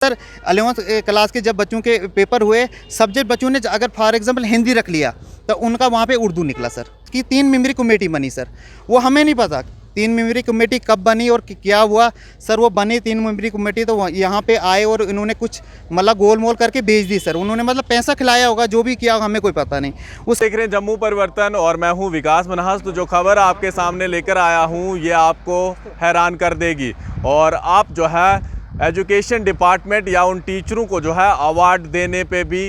Sir 11th class के जब बच्चों के पेपर हुए, सब्जेक्ट बच्चों ने अगर फॉर एग्जांपल हिंदी रख लिया तो उनका वहाँ पे उर्दू निकला सर। कि 3 मेंबरी कमेटी बनी सर, वो हमें नहीं पता 3 मेंबरी कमेटी कब बनी और क्या हुआ सर। वो बनी 3 मेंबरी कमेटी तो यहाँ पे आए और इन्होंने कुछ मतलब गोल मोल करके भेज दी सर। उन्होंने मतलब पैसा खिलाया होगा, जो भी किया हमें कोई पता नहीं। उस देख रहे हैं जम्मू परिवर्तन और मैं हूँ विकास मनहास। तो जो खबर आपके सामने लेकर आया हूँ ये आपको हैरान कर देगी और आप जो है एजुकेशन डिपार्टमेंट या उन टीचरों को जो है अवार्ड देने पे भी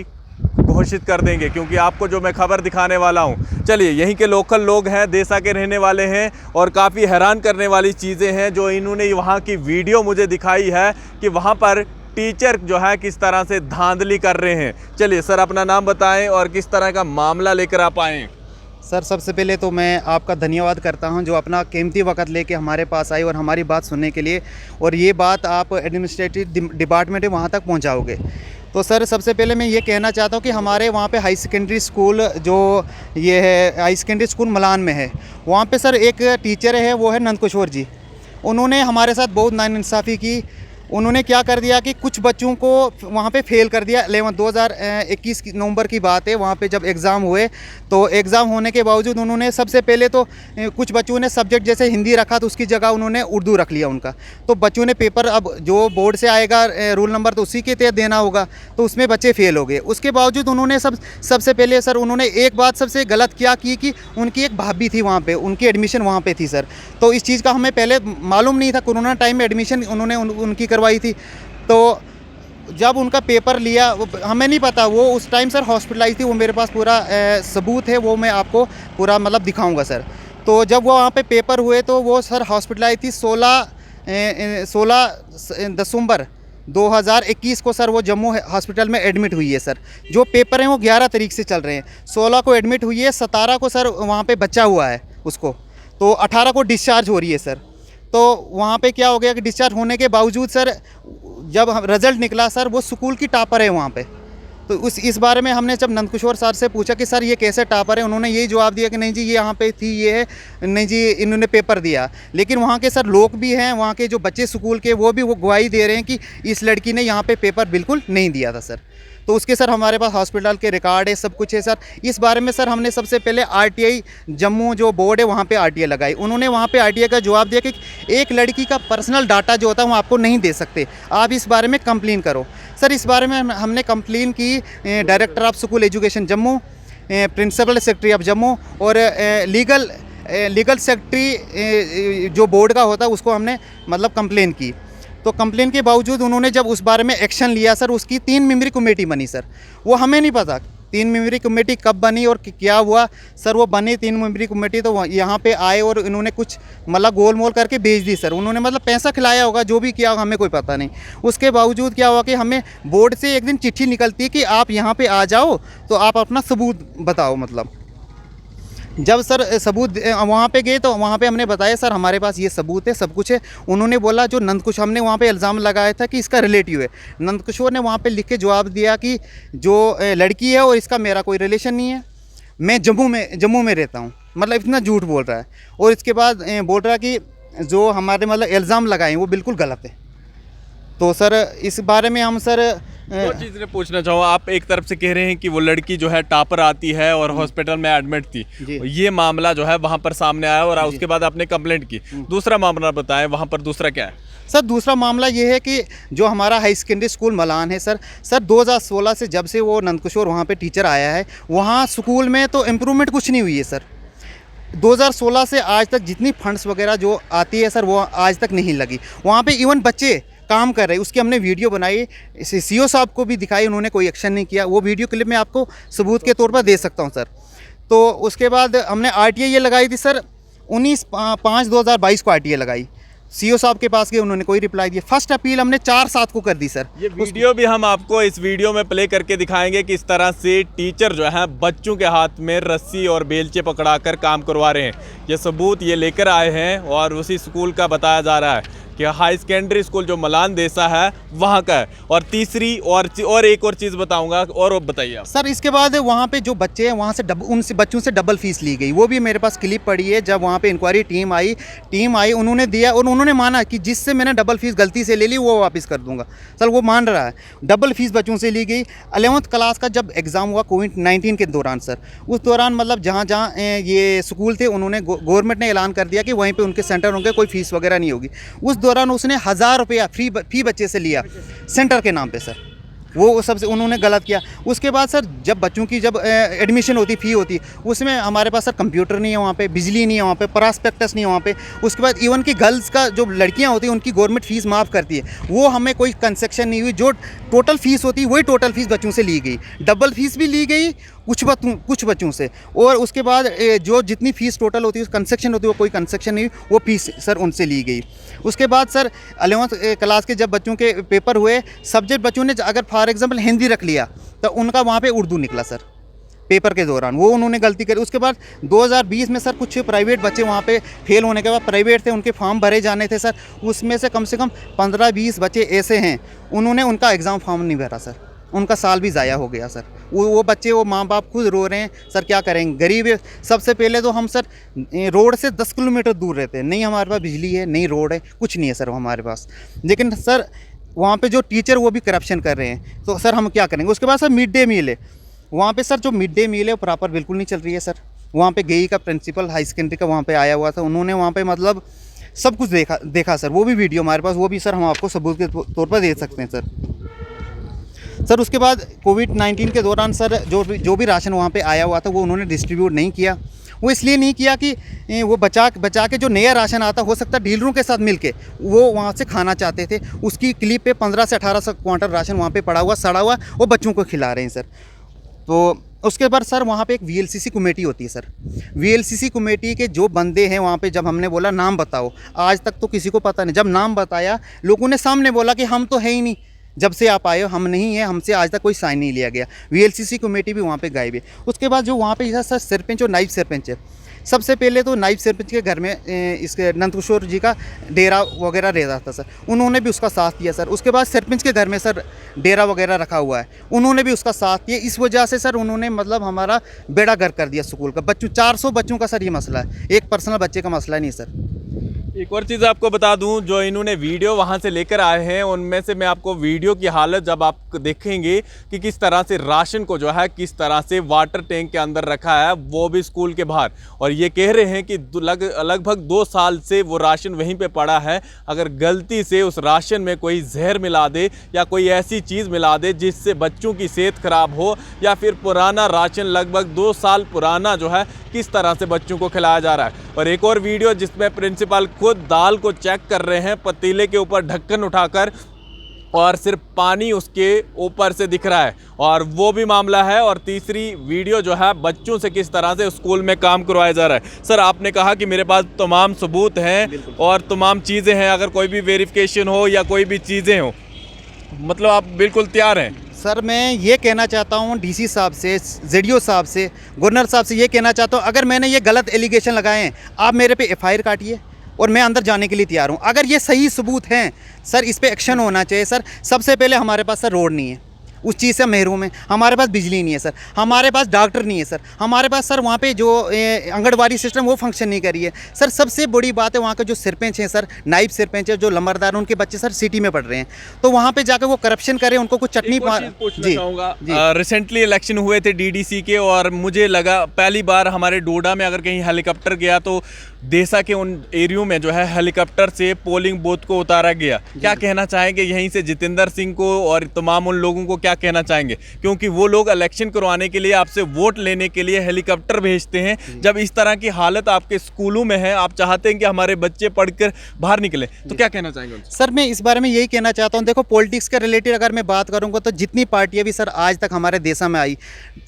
घोषित कर देंगे, क्योंकि आपको जो मैं खबर दिखाने वाला हूं, चलिए यहीं के लोकल लोग हैं, देसा के रहने वाले हैं और काफ़ी हैरान करने वाली चीज़ें हैं जो इन्होंने वहां की वीडियो मुझे दिखाई है कि वहां पर टीचर जो है किस तरह से धांधली कर रहे हैं। चलिए सर अपना नाम बताएं और किस तरह का मामला लेकर आप आए। सर सबसे पहले तो मैं आपका धन्यवाद करता हूं जो अपना कीमती वक्त लेके हमारे पास आई और हमारी बात सुनने के लिए, और ये बात आप एडमिनिस्ट्रेटिव डिपार्टमेंट वहां तक पहुंचाओगे। तो सर सबसे पहले मैं ये कहना चाहता हूं कि हमारे वहां पे हाई सेकेंडरी स्कूल जो ये है हाई सेकेंडरी स्कूल मलान में है, वहाँ पे सर एक टीचर है, वो है नंदकिशोर जी। उन्होंने हमारे साथ बहुत नाइंसाफ़ी की। उन्होंने क्या कर दिया कि कुछ बच्चों को वहाँ पे फेल कर दिया। 2021 नवंबर की बात है, वहाँ पे जब एग्ज़ाम हुए तो एग्ज़ाम होने के बावजूद उन्होंने सबसे पहले तो कुछ बच्चों ने सब्जेक्ट जैसे हिंदी रखा तो उसकी जगह उन्होंने उर्दू रख लिया उनका। तो बच्चों ने पेपर, अब जो बोर्ड से आएगा रोल नंबर तो उसी के तहत देना होगा, तो उसमें बच्चे फेल हो गए। उसके बावजूद उन्होंने सबसे पहले सर उन्होंने एक बात सबसे गलत क्या की कि उनकी एक भाभी थी वहाँ पर, उनकी एडमिशन वहाँ पर थी सर। तो इस चीज़ का हमें पहले मालूम नहीं था। कोरोना टाइम में एडमिशन उन्होंने उनकी करवाई थी। तो जब उनका पेपर लिया, हमें नहीं पता, वो उस टाइम सर हॉस्पिटलाइज थी। वो मेरे पास पूरा सबूत है, वो मैं आपको पूरा मतलब दिखाऊंगा सर। तो जब वो वहाँ पे पेपर हुए तो वो सर हॉस्पिटलाइज थी 16 दिसंबर 2021 को सर वो जम्मू हॉस्पिटल में एडमिट हुई है सर। जो पेपर हैं वो 11 तारीख से चल रहे हैं। 16 को एडमिट हुई है, 17 को सर वहाँ पे बच्चा हुआ है उसको, तो 18 को डिस्चार्ज हो रही है सर। तो वहाँ पे क्या हो गया कि डिस्चार्ज होने के बावजूद सर जब रिज़ल्ट निकला सर, वो स्कूल की टॉपर है वहाँ पे। तो इस बारे में हमने जब नंदकिशोर सर से पूछा कि सर ये कैसे टॉपर है, उन्होंने यही जवाब दिया कि नहीं जी ये यहाँ पे थी, ये है, नहीं जी इन्होंने पेपर दिया। लेकिन वहाँ के सर लोग भी हैं, वहाँ के जो बच्चे स्कूल के वो गवाही दे रहे हैं कि इस लड़की ने यहाँ पे पेपर बिल्कुल नहीं दिया था सर। तो उसके सर हमारे पास हॉस्पिटल के रिकॉर्ड है, सब कुछ है सर। इस बारे में सर हमने सबसे पहले आरटीआई जम्मू जो बोर्ड है वहाँ पे आरटीआई लगाई। उन्होंने वहाँ पे आरटीआई का जवाब दिया कि एक लड़की का पर्सनल डाटा जो होता है वो आपको नहीं दे सकते, आप इस बारे में कंप्लेन करो। सर इस बारे में हमने कंप्लेन की director of school education Jammu, principal secretary of Jammu और लीगल सेक्रेटरी जो बोर्ड का होता है उसको हमने मतलब कंप्लेन की। तो कंप्लेन के बावजूद उन्होंने जब उस बारे में एक्शन लिया सर, उसकी 3 मेंबरी कमेटी बनी सर। वो हमें नहीं पता 3 मेंबरी कमेटी कब बनी और क्या हुआ सर। वो बनी 3 मेंबरी कमेटी तो यहाँ पे आए और इन्होंने कुछ मतलब गोल मोल करके भेज दी सर। उन्होंने मतलब पैसा खिलाया होगा, जो भी किया हमें कोई पता नहीं। उसके बावजूद क्या हुआ कि हमें बोर्ड से एक दिन चिट्ठी निकलती है कि आप यहाँ पे आ जाओ तो आप अपना सबूत बताओ। मतलब जब सर सबूत वहाँ पे गए तो वहाँ पे हमने बताया सर हमारे पास ये सबूत है, सब कुछ है। उन्होंने बोला जो नंदकिशोर, हमने वहाँ पे इल्ज़ाम लगाया था कि इसका रिलेटिव है। नंदकिशोर ने वहाँ पे लिख के जवाब दिया कि जो लड़की है और इसका मेरा कोई रिलेशन नहीं है, मैं जम्मू में रहता हूँ। मतलब इतना झूठ बोल रहा है। और इसके बाद बोल रहा है कि जो हमारे मतलब इल्ज़ाम लगाए वो बिल्कुल गलत है। तो सर इस बारे में हम सर दो चीज़ें पूछना चाहूँ। आप एक तरफ से कह रहे हैं कि वो लड़की जो है टॉपर आती है और हॉस्पिटल में एडमिट थी, ये मामला जो है वहाँ पर सामने आया और उसके बाद आपने कंप्लेंट की। दूसरा मामला बताएं, वहाँ पर दूसरा क्या है? सर दूसरा मामला ये है कि जो हमारा हाई सेकेंडरी स्कूल मलान है सर 2016 से जब से वो नंदकिशोर वहाँ पे टीचर आया है, वहाँ स्कूल में तो इम्प्रूवमेंट कुछ नहीं हुई है सर। 2016 से आज तक जितनी फंड्स वगैरह जो आती है सर वो आज तक नहीं लगी। वहाँ पे इवन बच्चे काम कर रहे हैं, उसकी हमने वीडियो बनाई, सीओ साहब को भी दिखाई, उन्होंने कोई एक्शन नहीं किया। वो वीडियो क्लिप मैं आपको सबूत के तौर पर दे सकता हूँ सर। तो उसके बाद हमने आरटीआई ये लगाई थी सर 19/5/2022 को आरटीआई लगाई। सीओ साहब के पास गए, उन्होंने कोई रिप्लाई दिया। फर्स्ट अपील हमने 4/7 को कर दी सर। ये वीडियो भी हम आपको इस वीडियो में प्ले करके दिखाएंगे कि इस तरह से टीचर जो है बच्चों के हाथ में रस्सी और बेलचे पकड़ाकर काम करवा रहे हैं। ये सबूत ये लेकर आए हैं और उसी स्कूल का बताया जा रहा है कि हाई सेकेंडरी स्कूल जो मलान देसा है वहाँ का है। और तीसरी और एक और चीज़ बताऊँगा, और बताइए आप। सर इसके बाद वहाँ पे जो बच्चे हैं वहाँ से उनसे बच्चों से डबल फीस ली गई, वो भी मेरे पास क्लिप पड़ी है। जब वहाँ पे इंक्वायरी टीम आई उन्होंने दिया और उन्होंने माना कि जिससे मैंने डबल फीस गलती से ले ली वो वापस कर दूंगा। सर वो मान रहा है, डबल फीस बच्चों से ली गई। 11th क्लास का जब एग्ज़ाम हुआ कोविड-19 के दौरान सर, उस दौरान मतलब जहाँ जहाँ ये स्कूल थे उन्होंने गवर्नमेंट ने ऐलान कर दिया कि वहीं पे उनके सेंटर होंगे, कोई फीस वगैरह नहीं होगी। उस दौरान उसने 1000 रुपया फी बच्चे से लिया सेंटर के नाम पे सर, वो सबसे उन्होंने गलत किया। उसके बाद सर जब बच्चों की जब एडमिशन होती, फ़ी होती, उसमें हमारे पास सर कंप्यूटर नहीं है वहाँ पे, बिजली नहीं है वहाँ पे, प्रॉस्पेक्टस नहीं है वहाँ पे। उसके बाद इवन की गर्ल्स का जो लड़कियाँ होती हैं उनकी गवर्नमेंट फ़ीस माफ़ करती है, वो हमें कोई कंसेक्शन नहीं हुई। जो टोटल फ़ीस होती है वही टोटल फ़ीस बच्चों से ली गई, डबल फीस भी ली गई कुछ बच्चों से। और उसके बाद जो जितनी फ़ीस टोटल होती है कंसेक्शन होती है वो कोई कंसेक्शन नहीं, वो फ़ीस सर उनसे ली गई। उसके बाद सर 11th क्लास के जब बच्चों के पेपर हुए, सब्जेक्ट बच्चों ने अगर फॉर एग्जांपल हिंदी रख लिया तो उनका वहाँ पे उर्दू निकला सर पेपर के दौरान, वो उन्होंने गलती करी। उसके बाद 2020 में सर कुछ प्राइवेट बच्चे वहाँ पे फेल होने के बाद, प्राइवेट थे उनके फॉर्म भरे जाने थे सर, उसमें से कम 15-20 बच्चे ऐसे हैं उन्होंने उनका एग्ज़ाम फॉर्म नहीं भरा सर, उनका साल भी ज़ाया हो गया सर। वो बच्चे, वो माँ बाप खुद रो रहे हैं सर, क्या करेंगे, गरीब है। सबसे पहले तो हम सर रोड से 10 किलोमीटर दूर रहते हैं, नहीं हमारे पास बिजली है, नहीं रोड है, कुछ नहीं है सर हमारे पास। लेकिन सर वहाँ पे जो टीचर वो भी करप्शन कर रहे हैं, तो सर हम क्या करेंगे। उसके बाद सर मिड डे मील है वहाँ पे सर, जो मिड डे मील है वो प्रॉपर बिल्कुल नहीं चल रही है सर। वहाँ पे गेई का प्रिंसिपल हाई सेकेंडरी का वहाँ पे आया हुआ था, उन्होंने वहाँ पे मतलब सब कुछ देखा सर, वो भी वीडियो हमारे पास, वो भी सर हम आपको सबूत के तौर पर दे सकते हैं सर। उसके बाद कोविड-19 के दौरान सर जो भी राशन वहाँ पे आया हुआ था वो उन्होंने डिस्ट्रीब्यूट नहीं किया। वो इसलिए नहीं किया कि वो बचा के जो नया राशन आता, हो सकता है डीलरों के साथ मिलके वो वहाँ से खाना चाहते थे। उसकी क्लिप पे 15 से 1800 क्वांटल राशन वहाँ पे पड़ा हुआ, सड़ा हुआ, वो बच्चों को खिला रहे हैं सर। तो उसके बाद सर वहाँ पे एक VLCC कमेटी होती है सर, VLCC कमेटी के जो बंदे हैं वहाँ पे, जब हमने बोला नाम बताओ, आज तक तो किसी को पता नहीं। जब नाम बताया लोगों ने सामने बोला कि हम तो है ही नहीं, जब से आप आए हो हम नहीं हैं, हमसे आज तक कोई साइन नहीं लिया गया। VLCC कमेटी भी वहाँ पे गायब है। उसके बाद जो वहाँ पे सर सरपंच और नायब सरपंच है, सबसे पहले तो नायब सरपंच के घर में इसके नंदकिशोर जी का डेरा वगैरह रहता था सर, उन्होंने भी उसका साथ दिया सर। उसके बाद सरपंच के घर में सर डेरा वगैरह रखा हुआ है, उन्होंने भी उसका साथ दिया। इस वजह से सर उन्होंने मतलब हमारा बेड़ा गर्क कर दिया स्कूल का। 400 बच्चों का सर ये मसला है, एक पर्सनल बच्चे का मसला नहीं सर। एक और चीज़ आपको बता दूं, जो इन्होंने वीडियो वहां से लेकर आए हैं उनमें से मैं आपको वीडियो की हालत जब आप देखेंगे कि किस तरह से राशन को जो है किस तरह से वाटर टैंक के अंदर रखा है, वो भी स्कूल के बाहर। और ये कह रहे हैं कि लगभग 2 साल से वो राशन वहीं पे पड़ा है। अगर गलती से उस राशन में कोई जहर मिला दे या कोई ऐसी चीज़ मिला दे जिससे बच्चों की सेहत खराब हो, या फिर पुराना राशन लगभग 2 साल पुराना जो है किस तरह से बच्चों को खिलाया जा रहा है। और एक और वीडियो जिसमें प्रिंसिपल खुद दाल को चेक कर रहे हैं पतीले के ऊपर ढक्कन उठाकर, और सिर्फ पानी उसके ऊपर से दिख रहा है, और वो भी मामला है। और तीसरी वीडियो जो है बच्चों से किस तरह से स्कूल में काम करवाया जा रहा है। सर आपने कहा कि मेरे पास तमाम सबूत हैं और तमाम चीज़ें हैं, अगर कोई भी वेरिफिकेशन हो या कोई भी चीज़ें हो, मतलब आप बिल्कुल तैयार हैं? सर मैं ये कहना चाहता हूँ DC साहब से, ZDO साहब से, गवर्नर साहब से ये कहना चाहता हूँ, अगर मैंने ये गलत एलिगेशन लगाए हैं आप मेरे पे FIR काटिए और मैं अंदर जाने के लिए तैयार हूँ। अगर ये सही सबूत हैं सर, इस पे एक्शन होना चाहिए सर। सबसे पहले हमारे पास सर रोड नहीं है, उस चीज़ से महरूम है। हमारे पास बिजली नहीं है सर, हमारे पास डॉक्टर नहीं है सर, हमारे पास सर वहाँ पे जो आंगनबाड़ी सिस्टम वो फंक्शन नहीं कर रही है सर। सबसे बड़ी बात है वहाँ के जो सरपंच हैं सर, नायब सरपंच है, जो लंबरदार, उनके बच्चे सर सिटी में पढ़ रहे हैं, तो वहाँ पे जाकर वो करप्शन करें, उनको कुछ चटनी पूछना चाहूँगा। रिसेंटली इलेक्शन हुए थे DDC के, और मुझे लगा पहली बार हमारे डोडा में अगर कहीं हेलीकॉप्टर गया तो देसा के उन एरियो में जो है हेलीकॉप्टर से पोलिंग बूथ को उतारा गया। क्या कहना चाहेंगे यहीं से जितेंद्र सिंह को और तमाम उन लोगों को, क्या कहना चाहेंगे? क्योंकि वो लोग इलेक्शन करवाने के लिए, आपसे वोट लेने के लिए हेलीकॉप्टर भेजते हैं। जब इस तरह की हालत आपके स्कूलों में है, आप चाहते हैं कि हमारे बच्चे पढ़कर बाहर निकले, तो क्या कहना चाहेंगे? सर मैं इस बारे में यही कहना चाहता हूँ, देखो पॉलिटिक्स के रिलेटेड अगर मैं बात करूँगा तो जितनी पार्टियाँ भी सर आज तक हमारे देश में आई,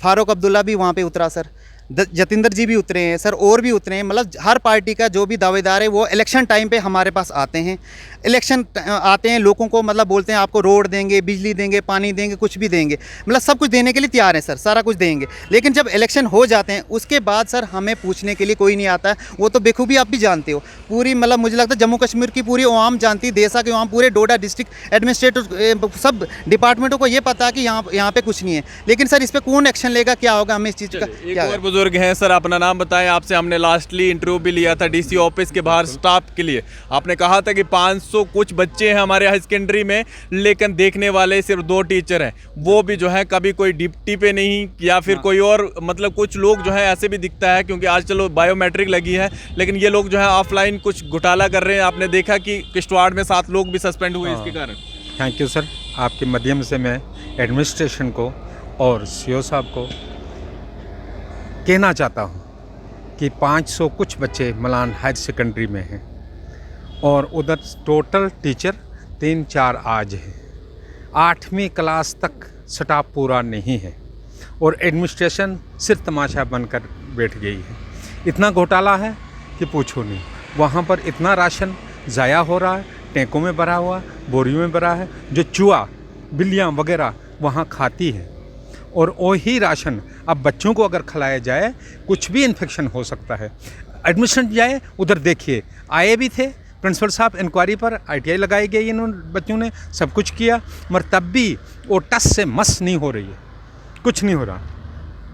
फारूक अब्दुल्ला भी वहाँ पे उतरा सर, जतिंदर जी भी उतरे हैं सर, और भी उतरे हैं। मतलब हर पार्टी का जो भी दावेदार है वो इलेक्शन टाइम पे हमारे पास आते हैं। इलेक्शन आते हैं, लोगों को मतलब बोलते हैं आपको रोड देंगे, बिजली देंगे, पानी देंगे, कुछ भी देंगे, मतलब सब कुछ देने के लिए तैयार है सर, सारा कुछ देंगे। लेकिन जब इलेक्शन हो जाते हैं उसके बाद सर हमें पूछने के लिए कोई नहीं आता है। वो तो बेखूबी आप भी जानते हो पूरी, मतलब मुझे लगता है जम्मू कश्मीर की पूरी अवाम जानती है, देशा की अवाम, पूरे डोडा डिस्ट्रिक्ट एडमिनिस्ट्रेटर सब डिपार्टमेंटों को ये पता है कि यहाँ पे कुछ नहीं है। लेकिन सर इस पर कौन एक्शन लेगा, क्या होगा, हमें इस चीज़ का एक क्या और बुजुर्ग हैं सर, अपना नाम बताएं। आपसे हमने लास्टली इंटरव्यू भी लिया था डीसी ऑफिस के बाहर स्टाफ के लिए। आपने कहा था कि 500 कुछ बच्चे हैं हमारे हाई सेकेंडरी में, लेकिन देखने वाले सिर्फ 2 टीचर हैं, वो भी जो है कभी कोई ड्यूटी पे नहीं, या फिर कोई और, मतलब कुछ लोग जो है ऐसे भी दिखता है, क्योंकि आज चलो बायोमेट्रिक लगी है, लेकिन ये लोग जो है ऑफलाइन कुछ घोटाला कर रहे हैं। आपने देखा कि किश्तवाड़ में 7 लोग भी सस्पेंड हुए इसके कारण। Thank you sir. आपके माध्यम से मैं एडमिनिस्ट्रेशन को और सीओ साहब को कहना चाहता हूँ कि 500 कुछ बच्चे मलान हायर सेकेंडरी में हैं और उधर टोटल टीचर 3-4 आज हैं। 8वीं क्लास तक स्टाफ पूरा नहीं है और एडमिनिस्ट्रेशन सिर्फ तमाशा बनकर बैठ गई है। इतना घोटाला है कि पूछो नहीं। वहाँ पर इतना राशन ज़ाया हो रहा है, टैंकों में भरा हुआ, बोरियों में भरा है, जो चूहा बिल्लियाँ वगैरह वहाँ खाती है। और वही राशन अब बच्चों को अगर खिलाया जाए कुछ भी इन्फेक्शन हो सकता है। एडमिशन जाए उधर देखिए, आए भी थे प्रिंसिपल साहब इंक्वायरी पर, ITI लगाई गई, इन्होंने बच्चों ने सब कुछ किया, मगर तब भी वो टस से मस नहीं हो रही है, कुछ नहीं हो रहा,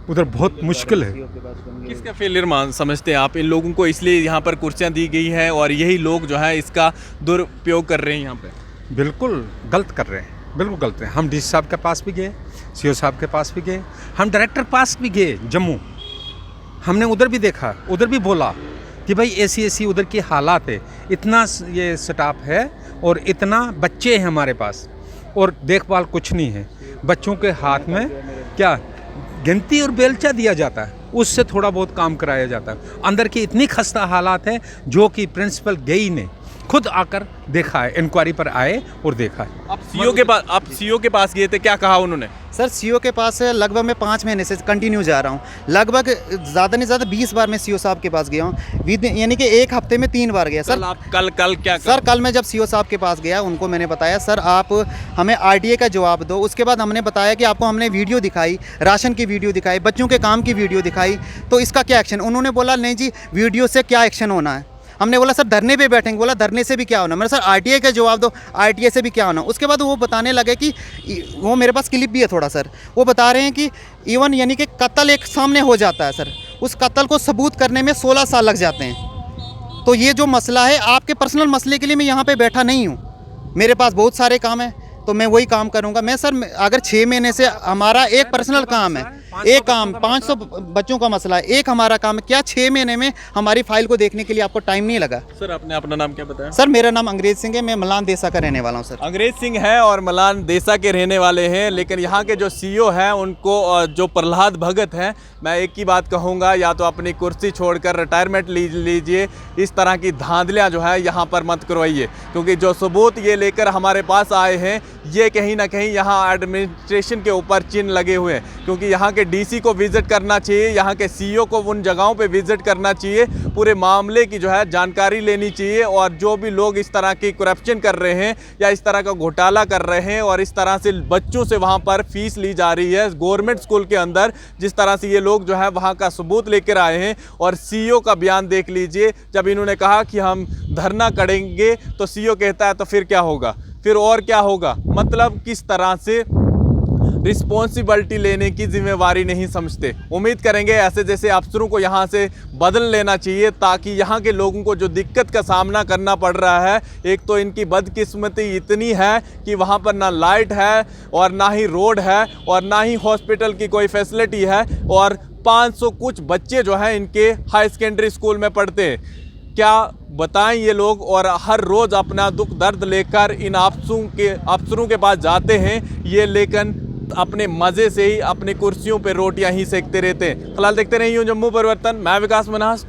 उधर बहुत मुश्किल है। किसका फेलियर मान समझते हैं आप? इन लोगों को इसलिए यहाँ पर कुर्सियाँ दी गई हैं और यही लोग जो है इसका दुरुपयोग कर रहे हैं यहाँ पे? बिल्कुल गलत कर रहे हैं, बिल्कुल गलत है। हम DC साहब के पास भी गए, CO साहब के पास भी गए, हम डायरेक्टर पास भी गए जम्मू, हमने उधर भी देखा, उधर भी बोला कि भाई ऐसी उधर की हालात है, इतना ये स्टाफ है और इतना बच्चे हैं हमारे पास और देखभाल कुछ नहीं है। बच्चों के हाथ में क्या गिनती और बेलचा दिया जाता है, उससे थोड़ा बहुत काम कराया जाता है। अंदर की इतनी खस्ता हालात है जो कि प्रिंसिपल गई ने खुद आकर देखा है, इंक्वायरी पर आए और देखा है। आप सीओ के पास गए थे, क्या कहा उन्होंने? सर सीओ के पास लगभग मैं 5 महीने से कंटिन्यू जा रहा हूँ, लगभग ज़्यादा नहीं ज़्यादा 20 बार मैं सीओ साहब के पास गया हूँ, यानी कि एक हफ्ते में 3 बार गया। सर आप कल क्या सर कल मैं जब सीओ साहब के पास गया, उनको मैंने बताया सर आप हमें RTA का जवाब दो। उसके बाद हमने बताया कि आपको हमने वीडियो दिखाई, राशन की वीडियो दिखाई, बच्चों के काम की वीडियो दिखाई, तो इसका क्या एक्शन? उन्होंने बोला नहीं जी वीडियो से क्या एक्शन होना है। हमने बोला सर धरने पे बैठेंगे, बोला धरने से भी क्या होना। मैंने सर RTA का जवाब दो, RTA से भी क्या होना। उसके बाद वो बताने लगे कि वो मेरे पास क्लिप भी है थोड़ा सर, वो बता रहे हैं कि इवन यानी कि कत्ल एक सामने हो जाता है सर, उस कत्ल को सबूत करने में 16 साल लग जाते हैं। तो ये जो मसला है, आपके पर्सनल मसले के लिए मैं यहाँ पर बैठा नहीं हूँ, मेरे पास बहुत सारे काम हैं, तो मैं वही काम करूँगा। मैं सर अगर 6 महीने से हमारा एक पर्सनल काम है, एक काम 500 बच्चों का मसला है, एक हमारा काम है, क्या 6 महीने में हमारी फाइल को देखने के लिए आपको टाइम नहीं लगा? सर आपने अपना नाम क्या बताया? सर मेरा नाम अंग्रेज सिंह है, मैं मलान देसा का रहने वाला हूँ सर। अंग्रेज सिंह है और मलान देसा के रहने वाले हैं, लेकिन यहाँ के जो CEO हैं उनको, जो प्रहलाद भगत हैं, मैं एक ही बात कहूँगा, या तो अपनी कुर्सी छोड़कर रिटायरमेंट लीजिए, इस तरह की धांधलियाँ जो है यहाँ पर मत करवाइए, क्योंकि जो सबूत ये लेकर हमारे पास आए हैं ये कहीं ना कहीं यहाँ एडमिनिस्ट्रेशन के ऊपर चिन्ह लगे हुए हैं। क्योंकि यहाँ के DC को विजिट करना चाहिए, यहाँ के CEO को उन जगहों पे विजिट करना चाहिए, पूरे मामले की जो है जानकारी लेनी चाहिए, और जो भी लोग इस तरह की करप्शन कर रहे हैं या इस तरह का घोटाला कर रहे हैं और इस तरह से बच्चों से वहाँ पर फीस ली जा रही है गवर्नमेंट स्कूल के अंदर, जिस तरह से ये लोग जो है वहाँ का सबूत लेकर आए हैं। और CEO का बयान देख लीजिए, जब इन्होंने कहा कि हम धरना करेंगे तो CEO कहता है तो फिर क्या होगा, फिर और क्या होगा। मतलब किस तरह से रिस्पॉन्सिबिलिटी लेने की जिम्मेवारी नहीं समझते। उम्मीद करेंगे ऐसे जैसे अफसरों को यहाँ से बदल लेना चाहिए, ताकि यहाँ के लोगों को जो दिक्कत का सामना करना पड़ रहा है, एक तो इनकी बदकिस्मती इतनी है कि वहाँ पर ना लाइट है और ना ही रोड है और ना ही हॉस्पिटल की कोई फैसिलिटी है, और 500 कुछ बच्चे जो हैं इनके हाई सेकेंडरी स्कूल में पढ़ते हैं। क्या बताएं ये लोग, और हर रोज़ अपना दुख दर्द लेकर इन अफसरों के पास जाते हैं, ये लेकिन अपने मज़े से ही अपनी कुर्सियों पे रोटियां ही सेकते रहते हैं। फिलहाल देखते रहिए जम्मू परिवर्तन। मैं विकास मन्हास।